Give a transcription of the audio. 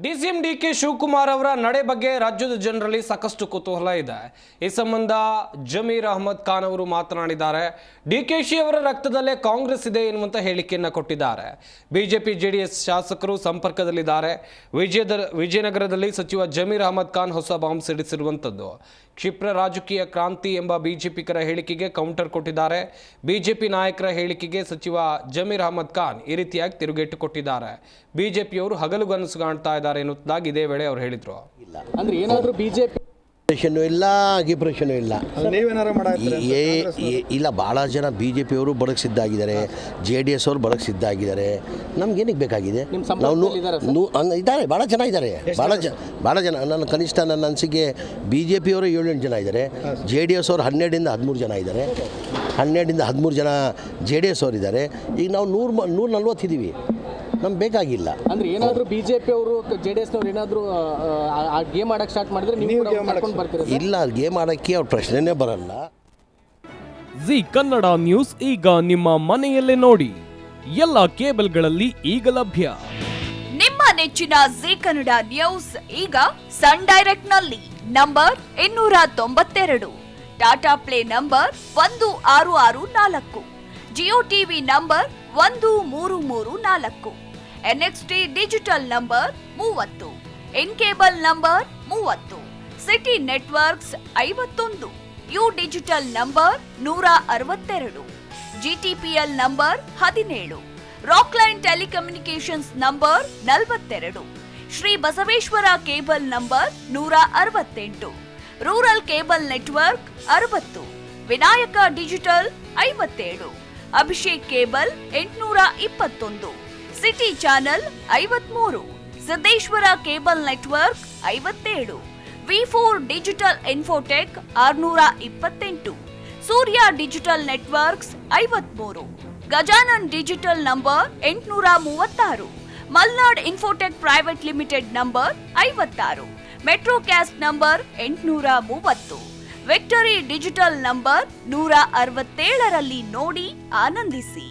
DCM DK Shivakumar ಅವರ ನಡೆ ಬಗ್ಗೆ ರಾಜ್ಯದ ಜನರಲ್ಲಿ ಸಾಕಷ್ಟು ಕುತೂಹಲ ಇದೆ. ಈ ಸಂಬಂಧ ಜಮೀರ್ ಅಹಮದ್ ಖಾನ್ ಅವರು ಮಾತನಾಡಿದ್ದಾರೆ. ಡಿಕೆಶಿ ಅವರ ರಕ್ತದಲ್ಲೇ ಕಾಂಗ್ರೆಸ್ ಇದೆ ಎನ್ನುವಂತ ಹೇಳಿಕೆಯನ್ನು ಕೊಟ್ಟಿದ್ದಾರೆ. ಬಿಜೆಪಿ ಜೆಡಿಎಸ್ ಶಾಸಕರು ಸಂಪರ್ಕದಲ್ಲಿದ್ದಾರೆ. ವಿಜಯನಗರದಲ್ಲಿ ಸಚಿವ ಜಮೀರ್ ಅಹಮದ್ ಖಾನ್ ಹೊಸ ಬಾಂಬ್ ಸಿಡಿಸಿರುವಂತದ್ದು. ಕ್ಷಿಪ್ರ ರಾಜಕೀಯ ಕ್ರಾಂತಿ ಎಂಬ ಬಿಜೆಪಿಗರ ಹೇಳಿಕೆಗೆ ಕೌಂಟರ್ ಕೊಟ್ಟಿದ್ದಾರೆ. ಬಿಜೆಪಿ ನಾಯಕರ ಹೇಳಿಕೆಗೆ ಸಚಿವ ಜಮೀರ್ ಅಹಮದ್ ಖಾನ್ ಈ ರೀತಿಯಾಗಿ ತಿರುಗೇಟು ಕೊಟ್ಟಿದ್ದಾರೆ. ಬಿಜೆಪಿಯವರು ಹಗಲುಗನಸು ಕಾಣ್ತಾ ಇದ್ದಾರೆ ಎನ್ನುವುದಾಗಿ ಇದೇ ವೇಳೆ ಅವರು ಹೇಳಿದ್ರು. ಅಂದ್ರೆ ಏನಾದರೂ ಬಿಜೆಪಿ ಇಲ್ಲ ಗಿಪ್ರೇಷನ್ ಇಲ್ಲ. ಇಲ್ಲ, ಭಾಳ ಜನ ಬಿ ಜೆ ಪಿಯವರು ಬಡಕ್ಕೆ ಸಿದ್ಧಾಗಿದ್ದಾರೆ, JDS ಅವರು ಬಡಕ್ಕೆ ಸಿದ್ಧಾಗಿದ್ದಾರೆ. ನಮ್ಗೇನಕ್ಕೆ ಬೇಕಾಗಿದೆ? ನಾವು ಇದ್ದಾರೆ, ಭಾಳ ಜನ ಇದ್ದಾರೆ, ಭಾಳ ಜನ. ನನ್ನ ಕನಿಷ್ಠ ನನ್ನ ಅನಿಸಿಕೆ ಬಿ ಜೆ ಪಿಯವರು 7-8 ಜನ ಇದ್ದಾರೆ, JDS ಅವರು 12 ಇಂದ 13 ಜನ ಇದ್ದಾರೆ. 12 ಇಂದ 13 ಜನ JDS ಅವರು ಇದ್ದಾರೆ. ಈಗ ನಾವು 140 ಇದ್ದೀವಿ, ನಮ್ಗೆ ಬೇಕಾಗಿಲ್ಲ. ಅಂದ್ರೆ ಏನಾದರೂ ಬಿಜೆಪಿ ಅವರು JDS ನವರು ಏನಾದರೂ ಗೇಮ್ ಆಡಕ್ಕೆ ಸ್ಟಾರ್ಟ್ ಮಾಡಿದ್ರೆ ನೀವು ಕರ್ಕೊಂಡು ಬರ್ತೀರಾ? ಇಲ್ಲ, ಗೇಮ್ ಆಡೋಕ್ಕೆ ಅವ್ರ ಪ್ರಶ್ನೆನೇ ಬರಲ್ಲ. ಜಿ ಕನ್ನಡ ನ್ಯೂಸ್ ಈಗ ನಿಮ್ಮ ಮನೆಯಲ್ಲೇ ನೋಡಿ. ಎಲ್ಲ ಕೇಬಲ್ಗಳಲ್ಲಿ ಈಗ ಲಭ್ಯ. ನಿಮ್ಮ ನೆಚ್ಚಿನ ಜಿ ಕನ್ನಡ ನ್ಯೂಸ್ ಈಗ ಸನ್ ಡೈರೆಕ್ಟ್ ನಲ್ಲಿ number 292, Tata play number 1664, Jio TV number 1334, NXT digital number 30, in cable number 30, city networks 51, U digital number 162, GTPL number 17, Rockline telecommunications number 42, Shri Basaveshwara cable number 168, rural cable network 60, Vinayaka digital 57, Abhishek cable 821, city channel 53, Siddeshwara cable network 57, V4 digital Infotech 628, Surya digital networks 53, Gajanan digital number 836, Malnad infotech private limited number 56, metrocast number 830, victory digital number 167ರಲ್ಲಿ ನೋಡಿ ಆನಂದಿಸಿ.